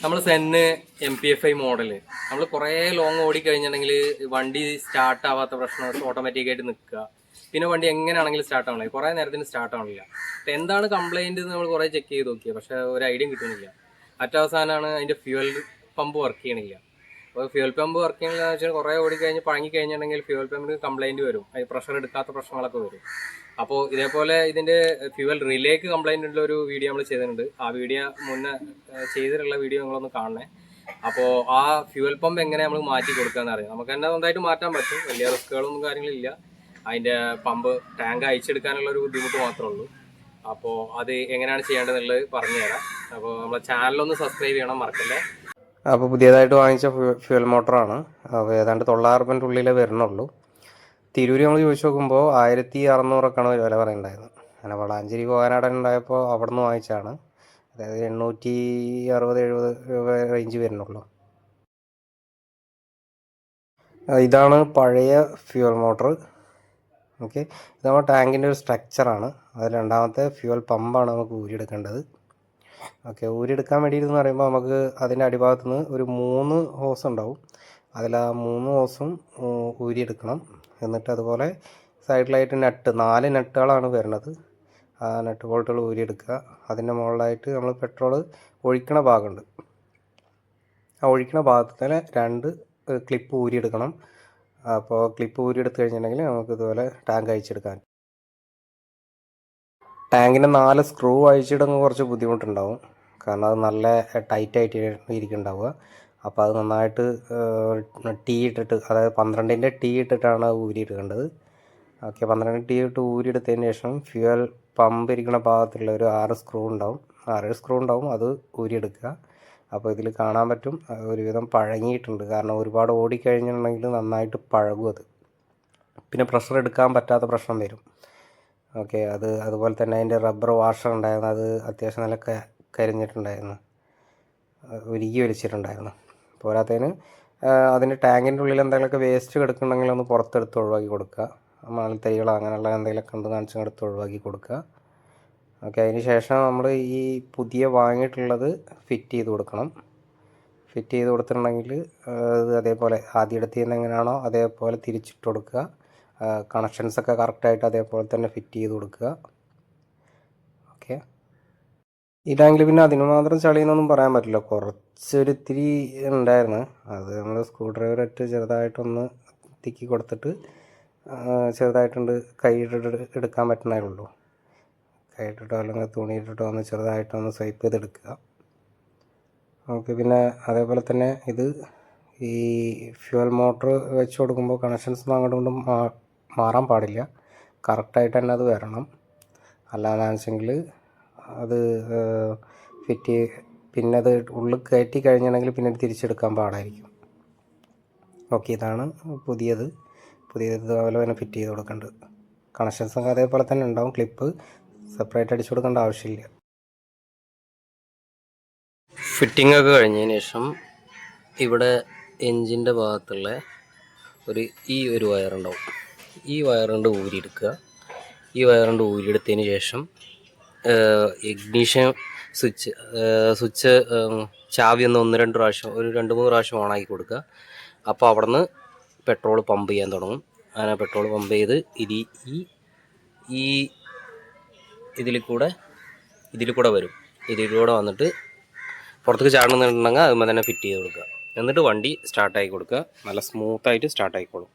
നമ്മൾ സെന്ന് MPFI model നമ്മൾ കുറേ ലോങ് ഓടിക്കഴിഞ്ഞിട്ടുണ്ടെങ്കിൽ വണ്ടി സ്റ്റാർട്ട് ആവാത്ത പ്രശ്നം, ഓട്ടോമാറ്റിക്കായിട്ട് നിൽക്കുക. പിന്നെ വണ്ടി എങ്ങനെയാണെങ്കിലും സ്റ്റാർട്ട് ആവണില്ല, കുറേ നേരത്തിന് സ്റ്റാർട്ട് ആവണില്ല. എന്താണ് കംപ്ലൈൻറ്റ് നമ്മൾ കുറേ ചെക്ക് ചെയ്ത് നോക്കിയത്, പക്ഷേ ഒരു ഐഡിയ കിട്ടുന്നില്ല. മറ്റവസാനമാണ് അതിൻ്റെ ഫ്യൂവൽ പമ്പ് വർക്ക് ചെയ്യണില്ല. അപ്പോൾ ഫ്യൂവൽ പമ്പ് വർക്ക് ചെയ്യണില്ല എന്ന് വെച്ചാൽ കുറേ ഓടിക്കഴിഞ്ഞ് പഴങ്ങിക്കഴിഞ്ഞിട്ടുണ്ടെങ്കിൽ ഫ്യൂവൽ പമ്പിന് കംപ്ലൈൻറ്റ് വരും, അത് പ്രഷർ എടുക്കാത്ത പ്രശ്നങ്ങളൊക്കെ വരും. അപ്പോൾ ഇതേപോലെ ഇതിൻ്റെ ഫ്യൂവൽ റിലേക്ക് കംപ്ലൈൻ്റ് ഉള്ള ഒരു വീഡിയോ നമ്മൾ ചെയ്തിട്ടുണ്ട്. ആ വീഡിയോ മുന്നേ ചെയ്തിട്ടുള്ള വീഡിയോ നിങ്ങളൊന്ന് കാണണേ. അപ്പോൾ ആ ഫ്യൂവൽ പമ്പ് എങ്ങനെ നമ്മൾ മാറ്റി കൊടുക്കാമെന്ന് അറിയാം. നമുക്ക് തന്നെ സ്വന്തമായിട്ട് മാറ്റാൻ പറ്റും, വലിയ റിസ്ക്കുകളൊന്നും കാര്യങ്ങളില്ല. അതിൻ്റെ പമ്പ് ടാങ്ക് അയച്ചെടുക്കാനുള്ള ഒരു ബുദ്ധിമുട്ട് മാത്രമേ ഉള്ളൂ. അപ്പോൾ അത് എങ്ങനെയാണ് ചെയ്യേണ്ടതെന്നുള്ളത് പറഞ്ഞു തരാം. അപ്പോൾ നമ്മുടെ ചാനലൊന്ന് സബ്സ്ക്രൈബ് ചെയ്യണം, മറക്കല്ലേ. അപ്പോൾ പുതിയതായിട്ട് വാങ്ങിച്ച ഫ്യൂവൽ മോട്ടറാണ്. അപ്പോൾ ഏതാണ്ട് 900 രൂപേൻ്റെ ഉള്ളിലേ വരുന്നുള്ളൂ. തിരൂര് നമ്മൾ ചോദിച്ചു നോക്കുമ്പോൾ 1600 വില പറയുന്നുണ്ടായിരുന്നു. അങ്ങനെ വളാഞ്ചേരി പോകാനാടൻ ഉണ്ടായപ്പോൾ അവിടെ നിന്ന് വാങ്ങിച്ചാണ്. അതായത് 860-70 രൂപ റേഞ്ച് വരുന്നുള്ളൂ. ഇതാണ് പഴയ ഫ്യൂവൽ മോട്ടർ. ഓക്കെ, ഇത് നമ്മുടെ ടാങ്കിൻ്റെ ഒരു സ്ട്രക്ചറാണ്. അത് രണ്ടാമത്തെ ഫ്യൂവൽ പമ്പാണ് നമുക്ക് ഊരിയെടുക്കേണ്ടത്. ഓക്കെ, ഊരിയെടുക്കാൻ വേണ്ടിയിട്ടെന്ന് പറയുമ്പോൾ നമുക്ക് അതിൻ്റെ അടിഭാഗത്ത് നിന്ന് ഒരു 3 ഹോസ് ഉണ്ടാവും. അതിൽ ആ 3 ഹോസും ഊരിയെടുക്കണം. എന്നിട്ട് അതുപോലെ സൈഡിലായിട്ട് 4 നട്ടുകളാണ് വരുന്നത്. ആ നട്ട് ബോൾട്ടുകൾ ഊരിയെടുക്കുക. അതിൻ്റെ മുകളിലായിട്ട് നമ്മൾ പെട്രോൾ ഒഴിക്കണ ഭാഗമുണ്ട്. ആ ഒഴിക്കണ ഭാഗത്തിൽ 2 ക്ലിപ്പ് ഊരിയെടുക്കണം. അപ്പോൾ ക്ലിപ്പ് ഊരിയെടുത്ത് കഴിഞ്ഞിട്ടുണ്ടെങ്കിൽ നമുക്ക് ഇതുപോലെ ടാങ്ക് അയച്ചെടുക്കാൻ. ടാങ്കിൻ്റെ 4 സ്ക്രൂ അയച്ചിടുമ്പോൾ കുറച്ച് ബുദ്ധിമുട്ടുണ്ടാവും, കാരണം അത് നല്ല ടൈറ്റായിട്ട് ഇരിക്കുന്നുണ്ടാവുക. അപ്പോൾ അത് നന്നായിട്ട് ടീ ഇട്ടിട്ട്, അതായത് 12ൻ്റെ ടീ ഇട്ടിട്ടാണ് ഊരിയെടുക്കേണ്ടത്. ഓക്കെ, 12 ടീ ഇട്ട് ഊരിയെടുത്തതിന് ശേഷം ഫ്യൂവൽ പമ്പ് ഇരിക്കുന്ന ഭാഗത്തുള്ള ഒരു 6 സ്ക്രൂ ഉണ്ടാവും, അത് ഊരിയെടുക്കുക. അപ്പോൾ ഇതിൽ കാണാൻ പറ്റും ഒരുവിധം പഴങ്ങിയിട്ടുണ്ട്, കാരണം ഒരുപാട് ഓടിക്കഴിഞ്ഞിട്ടുണ്ടെങ്കിൽ നന്നായിട്ട് പഴകും അത്. പിന്നെ പ്രഷർ എടുക്കാൻ പറ്റാത്ത പ്രശ്നം വരും. ഓക്കെ, അതുപോലെ തന്നെ അതിൻ്റെ റബ്ബർ വാഷർ ഉണ്ടായിരുന്നു, അത് അത്യാവശ്യം നല്ല കരിഞ്ഞിട്ടുണ്ടായിരുന്നു, ഉരുകി വലിച്ചിട്ടുണ്ടായിരുന്നു. പോരാത്തതിന് അതിൻ്റെ ടാങ്കിൻ്റെ ഉള്ളിൽ എന്തെങ്കിലുമൊക്കെ വേസ്റ്റ് കിടക്കുന്നുണ്ടെങ്കിൽ ഒന്ന് പുറത്തെടുത്ത് ഒഴിവാക്കി കൊടുക്കുക. മണൽത്തരികളോ അങ്ങനെയുള്ള എന്തെങ്കിലുമൊക്കെ ഉണ്ട് കാണിച്ചാൽ എടുത്ത് ഒഴിവാക്കി കൊടുക്കുക. ഓക്കെ, അതിന് ശേഷം നമ്മൾ ഈ പുതിയ വാങ്ങിയിട്ടുള്ളത് ഫിറ്റ് ചെയ്ത് കൊടുക്കണം. ഫിറ്റ് ചെയ്ത് കൊടുത്തിട്ടുണ്ടെങ്കിൽ അത് അതേപോലെ ആദ്യം എടുത്തിരുന്ന എങ്ങനെയാണോ അതേപോലെ തിരിച്ചിട്ട് കൊടുക്കുക. കണക്ഷൻസൊക്കെ കറക്റ്റായിട്ട് അതേപോലെ തന്നെ ഫിറ്റ് ചെയ്ത് കൊടുക്കുക. ഓക്കെ, ഈ ടാങ്കിൽ പിന്നെ അതിന് മാത്രം ചളിയെന്നൊന്നും പറയാൻ പറ്റില്ല, കുറച്ചൊരിത്തിരി ഉണ്ടായിരുന്നു. അത് നമ്മൾ സ്ക്രൂ ഡ്രൈവറിട്ട് ചെറുതായിട്ടൊന്ന് തിക്കി കൊടുത്തിട്ട് ചെറുതായിട്ടുണ്ട് കൈയിട്ടിട്ട് എടുക്കാൻ പറ്റുന്നതേ ഉള്ളൂ. കൈയിട്ടിട്ടോ അല്ലെങ്കിൽ തുണിയിട്ടിട്ടോ ഒന്ന് ചെറുതായിട്ടൊന്ന് സ്വൈപ്പ് ചെയ്തെടുക്കുക. ഓക്കെ, പിന്നെ അതേപോലെ തന്നെ ഇത് ഈ ഫ്യൂവൽ മോട്ടർ വെച്ച് കൊടുക്കുമ്പോൾ കണക്ഷൻസ് അങ്ങോട്ടും ഇങ്ങോട്ടും മാറാൻ പാടില്ല, കറക്റ്റായിട്ട് തന്നെ അത് വരണം. അല്ലാന്ന് വെച്ചെങ്കിൽ അത് ഫിറ്റ് പിന്നെ അത് ഉള്ളിൽ കയറ്റി കഴിഞ്ഞിട്ടുണ്ടെങ്കിൽ പിന്നെ തിരിച്ചെടുക്കാൻ പാടായിരിക്കും. ഓക്കെ, ഇതാണ് പുതിയത് ഇതുപോലെ തന്നെ ഫിറ്റ് ചെയ്ത് കൊടുക്കേണ്ടത്. കണക്ഷൻസൊക്കെ അതേപോലെ തന്നെ ഉണ്ടാവും, ക്ലിപ്പ് സെപ്പറേറ്റ് അടിച്ചു കൊടുക്കേണ്ട ആവശ്യമില്ല. ഫിറ്റിംഗ് ഒക്കെ കഴിഞ്ഞതിന് ശേഷം ഇവിടെ എൻജിൻ്റെ ഭാഗത്തുള്ള ഒരു വയറുണ്ടാവും. ഈ വയറുകൊണ്ട് ഊരിയെടുക്കുക. ഈ വയറുകൊണ്ട് ഊരിയെടുത്തതിന് ശേഷം ഇഗ്നിഷൻ സ്വിച്ച് ചാവി ഒന്ന് 1-2 പ്രാവശ്യം, ഒരു 2-3 പ്രാവശ്യം ഓണാക്കി കൊടുക്കുക. അപ്പോൾ അവിടെ നിന്ന് പെട്രോൾ പമ്പ് ചെയ്യാൻ തുടങ്ങും. അങ്ങനെ പെട്രോൾ പമ്പ് ചെയ്ത് ഈ ഇതിൽ കൂടെ വരും. ഇതിലൂടെ വന്നിട്ട് പുറത്തേക്ക് ചാടണമെന്നുണ്ടെങ്കിൽ അതുമ്പോൾ തന്നെ ഫിറ്റ് ചെയ്ത് കൊടുക്കുക. എന്നിട്ട് വണ്ടി സ്റ്റാർട്ടാക്കി കൊടുക്കുക. നല്ല സ്മൂത്തായിട്ട് സ്റ്റാർട്ടായിക്കോളും.